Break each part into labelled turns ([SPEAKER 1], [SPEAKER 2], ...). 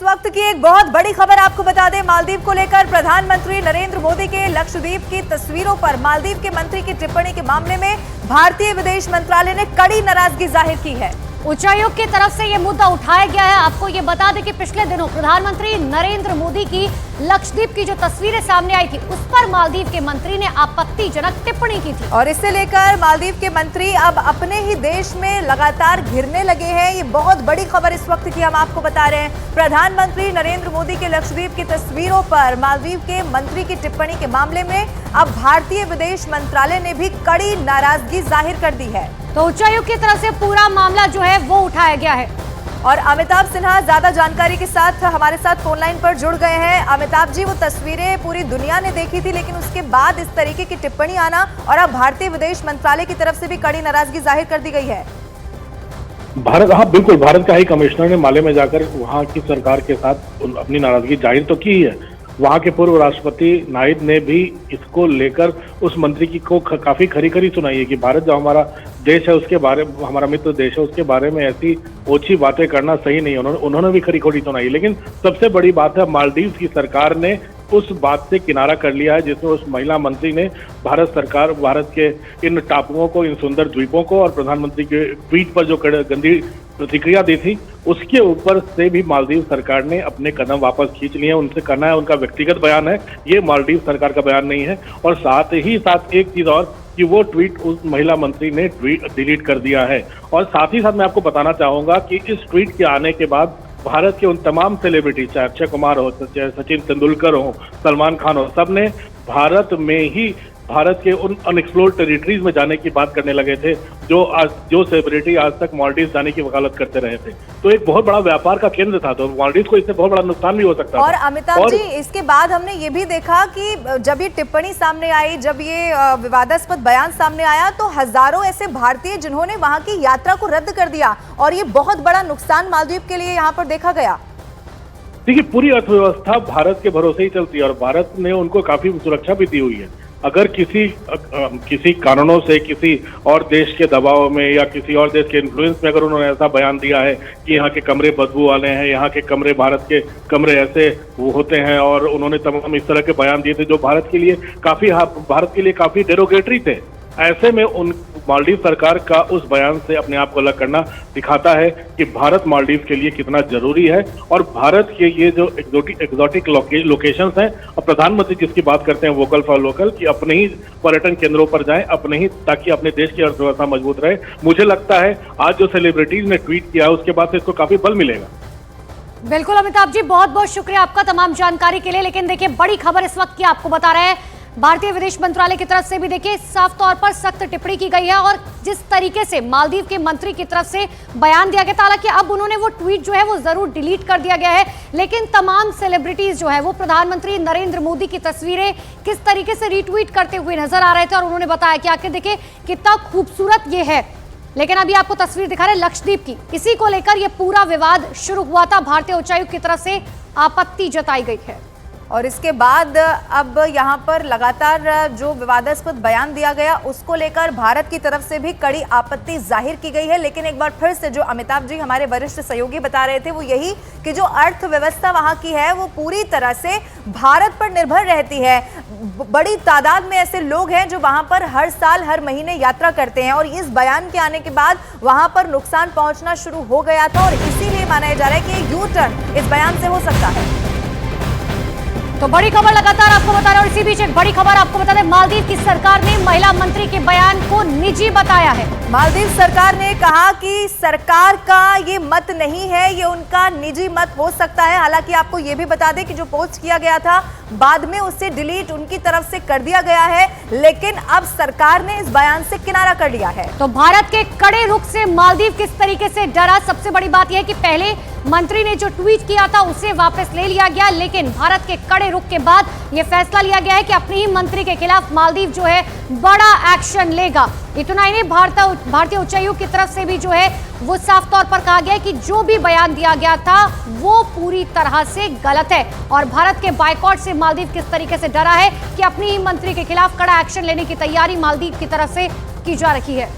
[SPEAKER 1] इस वक्त की एक बहुत बड़ी खबर आपको बता दें, मालदीव को लेकर प्रधानमंत्री नरेंद्र मोदी के लक्षद्वीप की तस्वीरों पर मालदीव के मंत्री की टिप्पणी के मामले में भारतीय विदेश मंत्रालय ने कड़ी नाराजगी जाहिर की है।
[SPEAKER 2] उच्चायुक्त की तरफ से यह मुद्दा उठाया गया है। आपको ये बता दें कि पिछले दिनों प्रधानमंत्री नरेंद्र मोदी की लक्षद्वीप की जो तस्वीरें सामने आई थी, उस पर मालदीव के मंत्री ने आपत्तिजनक टिप्पणी की थी
[SPEAKER 1] और इससे लेकर मालदीव के मंत्री अब अपने ही देश में लगातार घिरने लगे हैं। ये बहुत बड़ी खबर इस वक्त की हम आपको बता रहे हैं। प्रधानमंत्री नरेंद्र मोदी के लक्षद्वीप की तस्वीरों पर मालदीव के मंत्री की टिप्पणी के मामले में अब भारतीय विदेश मंत्रालय ने भी कड़ी नाराजगी जाहिर कर दी है।
[SPEAKER 2] तो उच्चायुक्त की तरफ से पूरा मामला जो है वो उठाया गया है।
[SPEAKER 1] और अमिताभ सिन्हा ज्यादा जानकारी के साथ हमारे साथ फोन लाइन पर जुड़ गए हैं। अमिताभ जी, वो तस्वीरें पूरी दुनिया ने देखी थी, लेकिन उसके बाद इस तरीके की टिप्पणी आना और अब भारतीय विदेश मंत्रालय की तरफ से भी कड़ी नाराजगी जाहिर कर दी गई है।
[SPEAKER 3] बिल्कुल, भारत का हाई कमिश्नर ने माले में जाकर वहाँ की सरकार के साथ अपनी नाराजगी जाहिर तो की है। वहाँ के पूर्व राष्ट्रपति नायडू ने भी इसको लेकर उस मंत्री की को काफी खरी सुनाई है कि भारत जो हमारा देश है, उसके बारे में, हमारा मित्र देश है, उसके बारे में ऐसी ओछी बातें करना सही नहीं है। उन्होंने भी खरी सुनाई। लेकिन सबसे बड़ी बात है, मालदीव की सरकार ने उस बात से किनारा कर लिया है जिसमें उस महिला मंत्री ने भारत के इन टापुओं को, इन सुंदर द्वीपों को और प्रधानमंत्री के ट्वीट पर जो गंदी प्रतिक्रिया दी थी, उसके ऊपर से भी मालदीव सरकार ने अपने कदम वापस खींच लिए हैं। उनसे करना है, उनका व्यक्तिगत बयान है, ये मालदीव सरकार का बयान नहीं है। और साथ ही साथ एक चीज और कि वो ट्वीट उस महिला मंत्री ने डिलीट कर दिया है। और साथ ही साथ मैं आपको बताना चाहूंगा कि इस ट्वीट के आने के बाद भारत के उन तमाम सेलिब्रिटी, चाहे अक्षय कुमार हो, चाहे सचिन तेंदुलकर हो, सलमान खान हो, सबने भारत के उन अनएक्सप्लोर्ड टेरिटरीज में जाने की बात करने लगे थे जो सेलिब्रिटी आज तक मालदीव जाने की वकालत करते रहे थे। तो एक बहुत बड़ा व्यापार का केंद्र था, तो मालदीव को इससे बहुत बड़ा नुकसान भी हो सकता है।
[SPEAKER 1] और अमिताभ जी, इसके बाद हमने ये भी देखा कि जब ये टिप्पणी सामने आई, जब ये विवादास्पद बयान सामने आया, तो हजारों ऐसे भारतीय जिन्होंने वहां की यात्रा को रद्द कर दिया और ये बहुत बड़ा नुकसान मालदीव के लिए यहाँ पर देखा गया।
[SPEAKER 3] देखिए, पूरी अर्थव्यवस्था भारत के भरोसे ही चलती है और भारत ने उनको काफी सुरक्षा भी दी हुई है। अगर किसी कारणों से किसी और देश के दबाव में या किसी और देश के इन्फ्लुएंस में अगर उन्होंने ऐसा बयान दिया है कि यहाँ के कमरे बदबू वाले हैं, यहाँ के कमरे, भारत के कमरे ऐसे वो होते हैं, और उन्होंने तमाम इस तरह के बयान दिए थे जो भारत के लिए काफी डेरोगेटरी थे, ऐसे में उन मालदीव सरकार का उस बयान से अपने आप को अलग करना दिखाता है कि भारत मालदीव के लिए कितना जरूरी है। और भारत के ये जो एक्सोटिक लोकेशंस हैं, और प्रधानमंत्री जिसकी बात करते हैं वोकल फॉर लोकल, कि अपने ही पर्यटन केंद्रों पर जाएं, ताकि अपने देश की अर्थव्यवस्था मजबूत रहे। मुझे लगता है आज जो सेलिब्रिटीज ने ट्वीट किया है, उसके बाद से इसको काफी बल मिलेगा।
[SPEAKER 2] बिल्कुल अमिताभ जी, बहुत बहुत शुक्रिया आपका तमाम जानकारी के लिए। लेकिन देखिए, बड़ी खबर इस वक्त की आपको बता रहे हैं, भारतीय विदेश मंत्रालय की तरफ से भी देखिए साफ तौर पर सख्त टिप्पणी की गई है। और जिस तरीके से मालदीव के मंत्री की तरफ से बयान दिया गया था, हालांकि अब उन्होंने वो ट्वीट जो है वो जरूर डिलीट कर दिया गया है, लेकिन तमाम सेलिब्रिटीज जो है वो प्रधानमंत्री नरेंद्र मोदी की तस्वीरें किस तरीके से रीट्वीट करते हुए नजर आ रहे थे और उन्होंने बताया कि आखिर देखिए कितना खूबसूरत ये है। लेकिन अभी आपको तस्वीर दिखा रहे लक्षद्वीप की, इसी को लेकर यह पूरा विवाद शुरू हुआ था। भारतीय उच्चायुक्त की तरफ से आपत्ति जताई गई है
[SPEAKER 1] और इसके बाद अब यहाँ पर लगातार जो विवादास्पद बयान दिया गया, उसको लेकर भारत की तरफ से भी कड़ी आपत्ति जाहिर की गई है। लेकिन एक बार फिर से जो अमिताभ जी हमारे वरिष्ठ सहयोगी बता रहे थे, वो यही कि जो अर्थव्यवस्था वहाँ की है वो पूरी तरह से भारत पर निर्भर रहती है। बड़ी तादाद में ऐसे लोग हैं जो वहाँ पर हर साल हर महीने यात्रा करते हैं और इस बयान के आने के बाद वहाँ पर नुकसान पहुँचना शुरू हो गया था और इसीलिए माना जा रहा है कि यू टर्न इस बयान से हो सकता है।
[SPEAKER 2] तो बड़ी खबर लगातार आपको बता रहे हैं और इसी बीच एक बड़ी खबर आपको बता दें, मालदीव की सरकार ने महिला मंत्री के बयान को निजी बताया है।
[SPEAKER 1] मालदीव सरकार ने कहा कि सरकार का ये मत नहीं है, ये उनका निजी मत हो सकता है। हालांकि आपको ये भी बता दें कि जो पोस्ट किया गया था बाद में उससे डिलीट उनकी तरफ से कर दिया गया है, लेकिन अब सरकार ने इस बयान से किनारा कर लिया है।
[SPEAKER 2] तो भारत के कड़े रुख से मालदीव किस तरीके से डरा, सबसे बड़ी बात यह है कि पहले मंत्री ने जो ट्वीट किया था उसे वापस ले लिया गया, लेकिन भारत के कड़े रुख के बाद यह फैसला लिया गया है कि अपने ही मंत्री के खिलाफ मालदीव जो है बड़ा एक्शन लेगा। इतना ही नहीं, भारतीय उच्चायुक्त की तरफ से भी जो है वो साफ तौर पर कहा गया है कि जो भी बयान दिया गया था वो पूरी तरह से गलत है और भारत के बायकॉट से मालदीव किस तरीके से डरा है कि अपनी ही मंत्री के खिलाफ कड़ा एक्शन लेने की तैयारी मालदीव की तरफ से की जा रही है।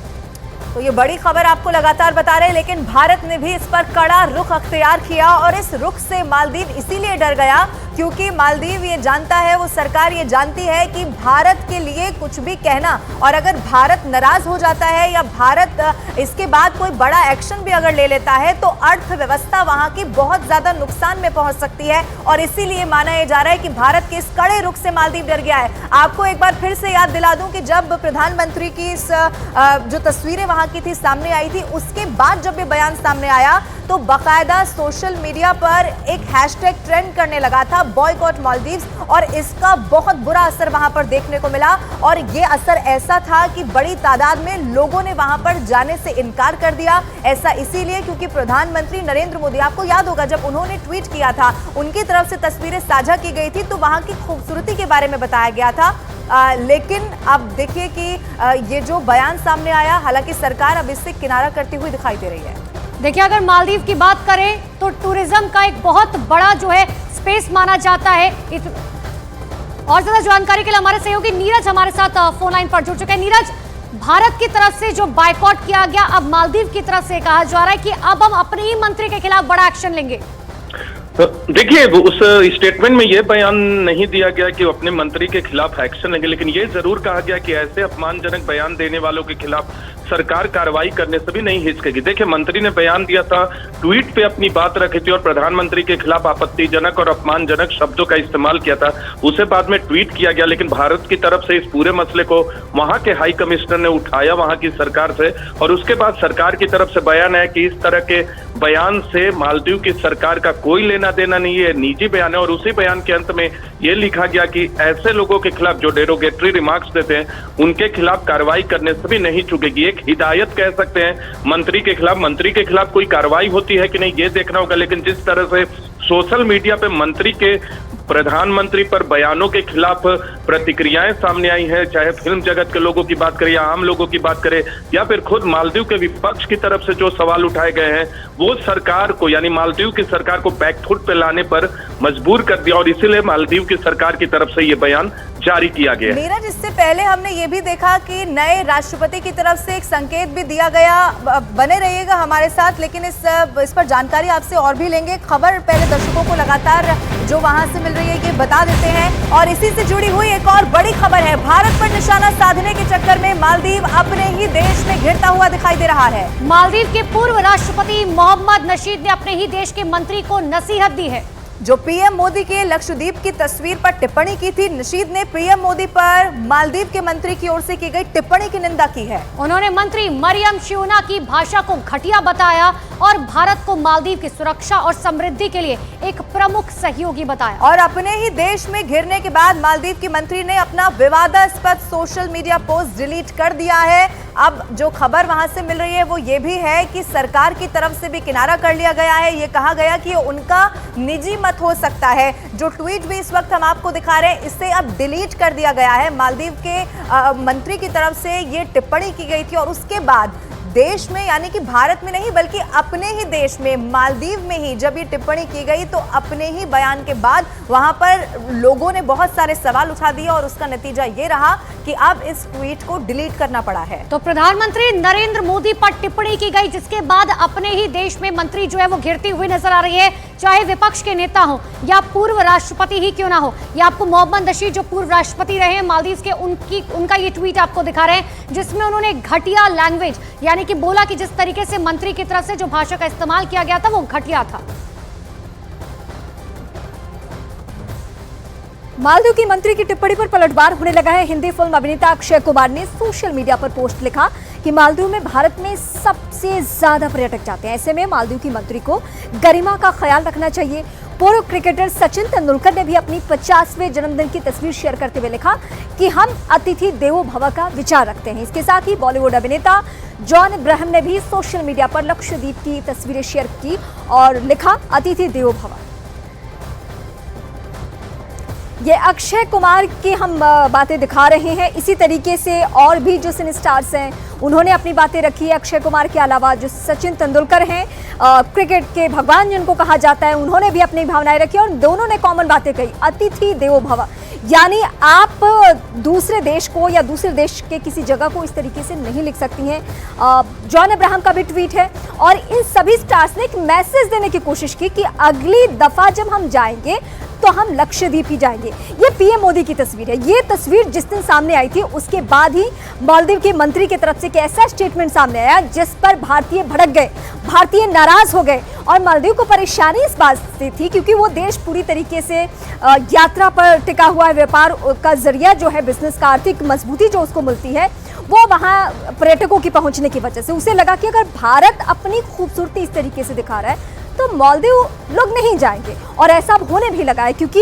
[SPEAKER 1] तो ये बड़ी खबर आपको लगातार बता रहे हैं, लेकिन भारत ने भी इस पर कड़ा रुख अख्तियार किया और इस रुख से मालदीव इसीलिए डर गया क्योंकि मालदीव ये जानता है, वो सरकार ये जानती है कि भारत के लिए कुछ भी कहना और अगर भारत नाराज हो जाता है या भारत इसके बाद कोई बड़ा एक्शन भी अगर ले लेता है तो अर्थव्यवस्था वहां की बहुत ज्यादा नुकसान में पहुंच सकती है और इसीलिए माना यह जा रहा है कि भारत के इस कड़े रुख से मालदीव डर गया है। आपको एक बार फिर से याद दिला दूं कि जब प्रधानमंत्री की इस जो तस्वीरें वहां की थी सामने आई थी, उसके बाद जब ये बयान सामने आया तो बाकायदा सोशल मीडिया पर एक हैशटैग ट्रेंड करने लगा था, बॉयकॉट मालदीव्स, और इसका बहुत बुरा असर वहां पर देखने को मिला और ये असर ऐसा था कि बड़ी तादाद में लोगों ने वहां पर जाने से इनकार कर दिया। ऐसा इसीलिए क्योंकि प्रधानमंत्री नरेंद्र मोदी, आपको याद होगा जब उन्होंने ट्वीट किया था, उनकी तरफ से तस्वीरें साझा की गई थी तो वहां की खूबसूरती के बारे में बताया गया था। लेकिन अब देखिए कि ये जो बयान सामने आया, हालांकि सरकार अब इससे किनारा करती हुई दिखाई दे रही है।
[SPEAKER 2] देखिए, अगर मालदीव की बात करें तो टूरिज्म का एक बहुत बड़ा जो है स्पेस माना जाता है। और ज्यादा जानकारी के लिए हमारे सहयोगी नीरज हमारे साथ फोन लाइन पर जुड़ चुके हैं। नीरज, भारत की तरफ से जो बायकॉट किया गया, अब मालदीव की तरफ से कहा जा रहा है कि अब हम अपने ही मंत्री के खिलाफ बड़ा एक्शन लेंगे।
[SPEAKER 4] देखिए, उस स्टेटमेंट में यह बयान नहीं दिया गया कि वो अपने मंत्री के खिलाफ एक्शन लेंगे, लेकिन ये जरूर कहा गया कि ऐसे अपमानजनक बयान देने वालों के खिलाफ सरकार कार्रवाई करने से भी नहीं हिचकेगी। देखिए, मंत्री ने बयान दिया था, ट्वीट पे अपनी बात रखी थी और प्रधानमंत्री के खिलाफ आपत्तिजनक और अपमानजनक शब्दों का इस्तेमाल किया था। उसे बाद में ट्वीट किया गया, लेकिन भारत की तरफ से इस पूरे मसले को वहां के हाई कमिश्नर ने उठाया वहां की सरकार से, और उसके बाद सरकार की तरफ से बयान है कि इस तरह के बयान से मालदीव की सरकार का कोई लेना देना नहीं है, निजी बयान है। और उसी बयान के अंत में यह लिखा गया कि ऐसे लोगों के खिलाफ जो डेरोगेटरी रिमार्क्स देते हैं, उनके खिलाफ कार्रवाई करने से भी नहीं चूकेगी। एक हिदायत कह सकते हैं मंत्री के खिलाफ कोई कार्रवाई होती है कि नहीं ये देखना होगा, लेकिन जिस तरह से सोशल मीडिया पे मंत्री के प्रधानमंत्री पर बयानों के खिलाफ प्रतिक्रियाएं सामने आई हैं, चाहे फिल्म जगत के लोगों की बात करें या आम लोगों की बात करें या फिर खुद मालदीव के विपक्ष की तरफ से जो सवाल उठाए गए हैं, वो सरकार को यानी मालदीव की सरकार को बैकफुट पे लाने पर मजबूर कर दिया और इसीलिए मालदीव की सरकार की तरफ से ये बयान जारी किया गया।
[SPEAKER 1] नीरज, इससे पहले हमने ये भी देखा कि नए राष्ट्रपति की तरफ से एक संकेत भी दिया गया। बने रहिएगा हमारे साथ, लेकिन इस पर जानकारी आपसे और भी लेंगे। खबर पहले दर्शकों को लगातार जो वहां से मिल रही है ये बता देते हैं, और इसी से जुड़ी हुई एक और बड़ी खबर है। भारत पर निशाना साधने के चक्कर में मालदीव अपने ही देश में घिरता हुआ दिखाई दे रहा है।
[SPEAKER 2] मालदीव के पूर्व राष्ट्रपति मोहम्मद नशीद ने अपने ही देश के मंत्री को नसीहत दी है।
[SPEAKER 1] जो पीएम मोदी के लक्षद्वीप की तस्वीर पर टिप्पणी की थी, नशीद ने पीएम मोदी पर मालदीव के मंत्री की ओर से की गई टिप्पणी की निंदा की है।
[SPEAKER 2] उन्होंने मंत्री मरियम शियोना की भाषा को घटिया बताया और भारत को मालदीव की सुरक्षा और समृद्धि के लिए एक प्रमुख सहयोगी बताया।
[SPEAKER 1] और अपने ही देश में घिरने के बाद मालदीव की मंत्री ने अपना विवादास्पद सोशल मीडिया पोस्ट डिलीट कर दिया है। अब जो खबर वहां से मिल रही है वो ये भी है कि सरकार की तरफ से भी किनारा कर लिया गया है। ये कहा गया कि उनका निजी मत हो सकता है। जो ट्वीट भी इस वक्त हम आपको दिखा रहे हैं, इससे अब डिलीट कर दिया गया है। मालदीव के मंत्री की तरफ से ये टिप्पणी की गई थी और उसके बाद देश में, यानी कि भारत में नहीं बल्कि अपने ही देश में, मालदीव में ही जब ये टिप्पणी की गई तो अपने ही बयान के बाद वहां पर लोगों ने बहुत सारे सवाल उठा दिए और उसका नतीजा ये रहा कि अब इस ट्वीट को डिलीट करना पड़ा है।
[SPEAKER 2] तो प्रधानमंत्री नरेंद्र मोदी पर टिप्पणी की गई, जिसके बाद अपने ही देश में मंत्री जो है वो घिरती हुई नजर आ रही है, चाहे विपक्ष के नेता हो या पूर्व राष्ट्रपति ही क्यों ना हो। या आपको मोहम्मद नशीद जो पूर्व राष्ट्रपति रहे हैं मालदीव के, उनका ये ट्वीट आपको दिखा रहे हैं, जिसमें उन्होंने घटिया लैंग्वेज यानी कि बोला कि जिस तरीके से मंत्री की तरफ से जो भाषा का इस्तेमाल किया गया था वो घटिया था।
[SPEAKER 5] मालदीव की मंत्री की टिप्पणी पर पलटवार होने लगा है। हिंदी फिल्म अभिनेता अक्षय कुमार ने सोशल मीडिया पर पोस्ट लिखा कि मालदीव में भारत में सबसे ज्यादा पर्यटक जाते हैं, ऐसे में मालदीव की मंत्री को गरिमा का ख्याल रखना चाहिए। पूर्व क्रिकेटर सचिन तेंदुलकर ने भी अपनी 50वें जन्मदिन की तस्वीर शेयर करते हुए लिखा कि हम अतिथि देवो भव का विचार रखते हैं। इसके साथ ही बॉलीवुड अभिनेता जॉन अब्राहम ने भी सोशल मीडिया पर लक्षद्वीप की तस्वीरें शेयर की और लिखा अतिथि देवो भव। ये अक्षय कुमार की हम बातें दिखा रहे हैं। इसी तरीके से और भी जो सिने स्टार्स हैं उन्होंने अपनी बातें रखी है। अक्षय कुमार के अलावा जो सचिन तेंदुलकर हैं, क्रिकेट के भगवान जिनको कहा जाता है, उन्होंने भी अपनी भावनाएं रखी और दोनों ने कॉमन बातें कही, अतिथि देवो भव। यानी आप दूसरे देश को या दूसरे देश के किसी जगह को इस तरीके से नहीं लिख सकती हैं। जॉन अब्राहम का भी ट्वीट है और इन सभी स्टार्स ने एक मैसेज देने की कोशिश की कि अगली दफा जब हम जाएंगे तो हम लक्षद्वीप ही जाएंगे। ये पीएम मोदी की तस्वीर है। ये तस्वीर जिस दिन सामने आई थी उसके बाद ही मालदीव के मंत्री की तरफ से एक ऐसा स्टेटमेंट सामने आया जिस पर भारतीय भड़क गए, भारतीय नाराज हो गए। और मालदीव को परेशानी इस बात से थी क्योंकि वो देश पूरी तरीके से यात्रा पर टिका हुआ है। व्यापार का जरिया जो है, बिजनेस का आर्थिक मजबूती जो उसको मिलती है वो वहाँ पर्यटकों की पहुंचने की वजह से उसे लगा कि अगर भारत अपनी खूबसूरती इस तरीके से दिखा रहा है तो मालदीव लोग नहीं जाएंगे। और ऐसा अब होने भी लगा है क्योंकि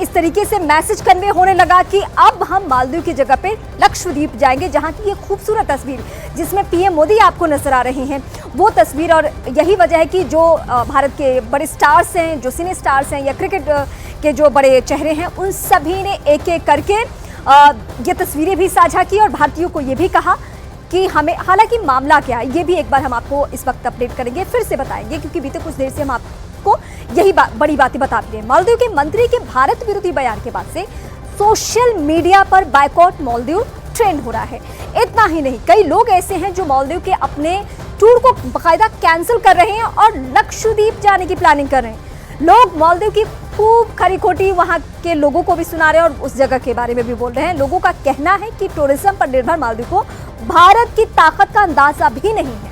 [SPEAKER 5] इस तरीके से मैसेज कन्वे होने लगा कि अब हम मालदीव की जगह पे लक्षद्वीप जाएंगे, जहां की ये खूबसूरत तस्वीर जिसमें पीएम मोदी आपको नजर आ रहे हैं वो तस्वीर। और यही वजह है कि जो भारत के बड़े स्टार्स हैं, जो सिने स्टार्स हैं या क्रिकेट के जो बड़े चेहरे हैं, उन सभी ने एक एक करके ये तस्वीरें भी साझा की और भारतीयों को ये भी कहा कि हमें, हालांकि मामला क्या है ये भी एक बार हम आपको इस वक्त अपडेट करेंगे, फिर से बताएंगे क्योंकि बीते कुछ देर से हम आपको यही बड़ी बातें बता रहे हैं। मालदीव के मंत्री के भारत विरोधी बयान के बाद से सोशल मीडिया पर बायकॉट मालदीव ट्रेंड हो रहा है। इतना ही नहीं, कई लोग ऐसे हैं जो मालदीव के अपने टूर को बाकायदा कैंसिल कर रहे हैं और लक्षद्वीप जाने की प्लानिंग कर रहे हैं। लोग मालदीव की खूब खरी खोटी वहां के लोगों को भी सुना रहे हैं और उस जगह के बारे में भी बोल रहे हैं। लोगों का कहना है कि टूरिज्म पर निर्भर मालदीव को भारत की ताकत का अंदाजा भी नहीं है।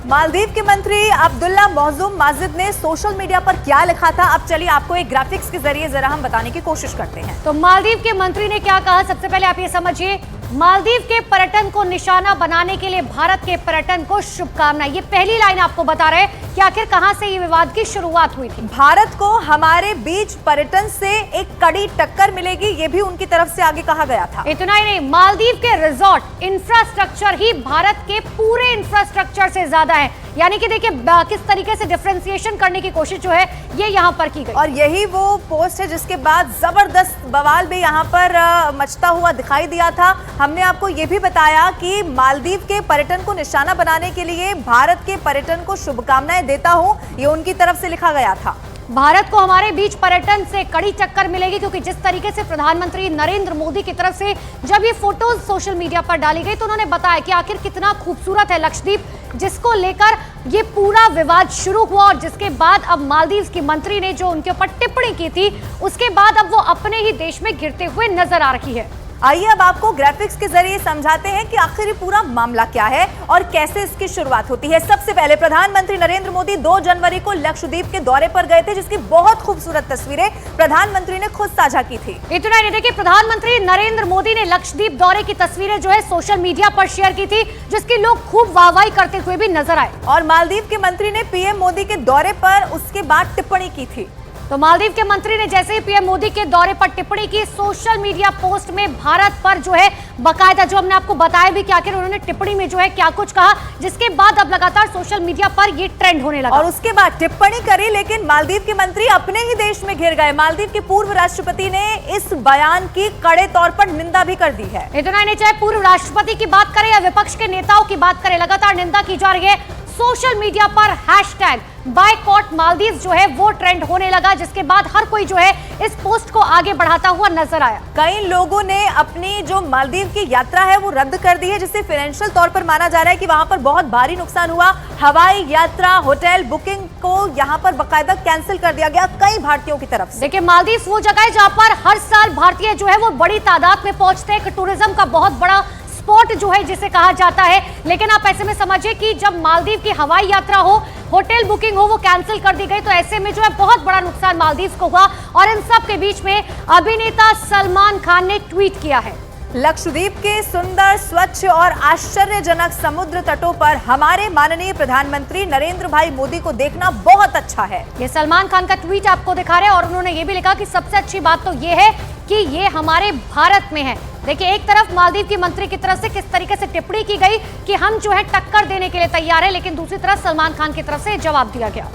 [SPEAKER 1] मालदीव के मंत्री अब्दुल्ला मौजूम माजिद ने सोशल मीडिया पर क्या लिखा था, अब चलिए आपको एक ग्राफिक्स के जरिए जरा हम बताने की कोशिश करते हैं।
[SPEAKER 2] तो मालदीव के मंत्री ने क्या कहा, सबसे पहले आप ये समझिए। मालदीव के पर्यटन को निशाना बनाने के लिए भारत के पर्यटन को शुभकामनाएं। ये पहली लाइन आपको बता रहे हैं कि आखिर कहां से ये विवाद की शुरुआत हुई थी।
[SPEAKER 1] भारत को हमारे बीच पर्यटन से एक कड़ी टक्कर मिलेगी, ये भी उनकी तरफ से आगे कहा गया था।
[SPEAKER 2] इतना ही नहीं, मालदीव के रिजॉर्ट इंफ्रास्ट्रक्चर ही भारत के पूरे इंफ्रास्ट्रक्चर से ज्यादा है। यानी कि देखिए किस तरीके से डिफरेंशिएशन करने की कोशिश जो है ये यहाँ पर की गई।
[SPEAKER 1] और यही वो पोस्ट है जिसके बाद जबरदस्त बवाल भी यहाँ पर मचता हुआ दिखाई दिया था। हमने आपको ये भी बताया कि मालदीव के पर्यटन को निशाना बनाने के लिए भारत के पर्यटन को शुभकामनाएं देता हूं, ये उनकी तरफ से लिखा गया था।
[SPEAKER 2] भारत को हमारे बीच पर्यटन से कड़ी टक्कर मिलेगी क्योंकि जिस तरीके से प्रधानमंत्री नरेंद्र मोदी की तरफ से जब ये फोटोज सोशल मीडिया पर डाली गई तो उन्होंने बताया कि आखिर कितना खूबसूरत है लक्षद्वीप, जिसको लेकर ये पूरा विवाद शुरू हुआ। और जिसके बाद अब मालदीव की मंत्री ने जो उनके ऊपर टिप्पणी की थी उसके बाद अब वो अपने ही देश में गिरते हुए नजर आ रही है।
[SPEAKER 1] आइए अब आपको ग्राफिक्स के जरिए समझाते हैं कि आखिर ये पूरा मामला क्या है और कैसे इसकी शुरुआत होती है। सबसे पहले प्रधानमंत्री नरेंद्र मोदी 2 जनवरी को लक्षद्वीप के दौरे पर गए थे, जिसकी बहुत खूबसूरत तस्वीरें प्रधानमंत्री ने खुद साझा की थी।
[SPEAKER 2] इतना नहीं, देखिए प्रधानमंत्री नरेंद्र मोदी ने लक्षद्वीप दौरे की तस्वीरें जो है सोशल मीडिया पर शेयर की थी, जिसकी लोग खूब वाहवाही करते हुए भी नजर आए।
[SPEAKER 1] और मालदीव के मंत्री ने पीएम मोदी के दौरे पर उसके बाद टिप्पणी की थी।
[SPEAKER 2] तो मालदीव के मंत्री ने जैसे ही पीएम मोदी के दौरे पर टिप्पणी की, सोशल मीडिया पोस्ट में भारत पर जो है बकायदा, जो हमने आपको बताया भी कि आखिर उन्होंने टिप्पणी में जो है क्या कुछ कहा, जिसके बाद अब लगातार सोशल मीडिया पर ये ट्रेंड होने लगा।
[SPEAKER 1] और उसके बाद टिप्पणी करी, लेकिन मालदीव के मंत्री अपने ही देश में घिर गए। मालदीव के पूर्व राष्ट्रपति ने इस बयान की कड़े तौर पर निंदा भी कर दी है।
[SPEAKER 2] इतना ही नहीं, चाहे पूर्व राष्ट्रपति की बात करें या विपक्ष के नेताओं की बात करें, लगातार निंदा की जा रही है। सोशल मीडिया पर हैशटैग बायकॉट मालदीव जो है वो ट्रेंड होने लगा, जिसके बाद हर कोई जो है इस पोस्ट को आगे बढ़ाता हुआ नजर आया।
[SPEAKER 1] कई लोगों ने अपनी जो मालदीव की यात्रा है वो रद्द कर दी है, जिससे फाइनेंशियल तौर पर माना जा रहा है कि वहां पर बहुत भारी नुकसान हुआ। हवाई यात्रा, होटल बुकिंग को यहां पर बाकायदा कैंसिल कर दिया गया कई भारतीयों की तरफ से।
[SPEAKER 2] देखिए मालदीव वो जगह है जहां पर हर साल भारतीय जो है वो बड़ी तादाद में पहुंचते हैं। टूरिज्म का बहुत बड़ा स्पॉट जो है जिसे कहा जाता है। लेकिन आप ऐसे में समझिए कि जब मालदीव की हवाई यात्रा हो, होटल बुकिंग हो, वो कैंसिल कर दी गई, तो ऐसे में जो है बहुत बड़ा नुकसान मालदीव को हुआ। और इन सब के बीच में अभिनेता सलमान खान ने ट्वीट किया है,
[SPEAKER 1] लक्षद्वीप के सुंदर, स्वच्छ और आश्चर्यजनक समुद्र तटों पर हमारे माननीय प्रधानमंत्री नरेंद्र भाई मोदी को देखना बहुत अच्छा है।
[SPEAKER 2] ये सलमान खान का ट्वीट आपको दिखा रहे हैं। और उन्होंने ये भी लिखा कि सबसे अच्छी बात तो ये है कि ये हमारे भारत में है। देखिए एक तरफ मालदीव की मंत्री की तरफ से किस तरीके से टिप्पणी की गई कि हम जो है टक्कर देने के लिए तैयार है, लेकिन दूसरी तरफ सलमान खान की तरफ से जवाब दिया गया।